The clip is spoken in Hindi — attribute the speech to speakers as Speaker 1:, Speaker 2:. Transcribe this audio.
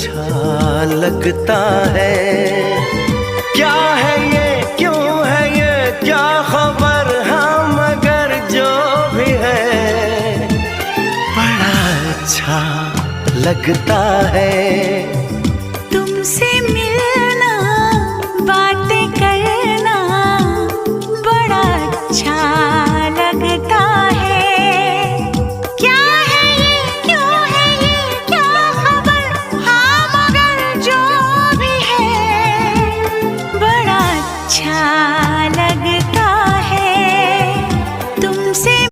Speaker 1: अच्छा लगता है। क्या है ये, क्यों है ये, क्या खबर, हाँ मगर जो भी है बड़ा अच्छा लगता है।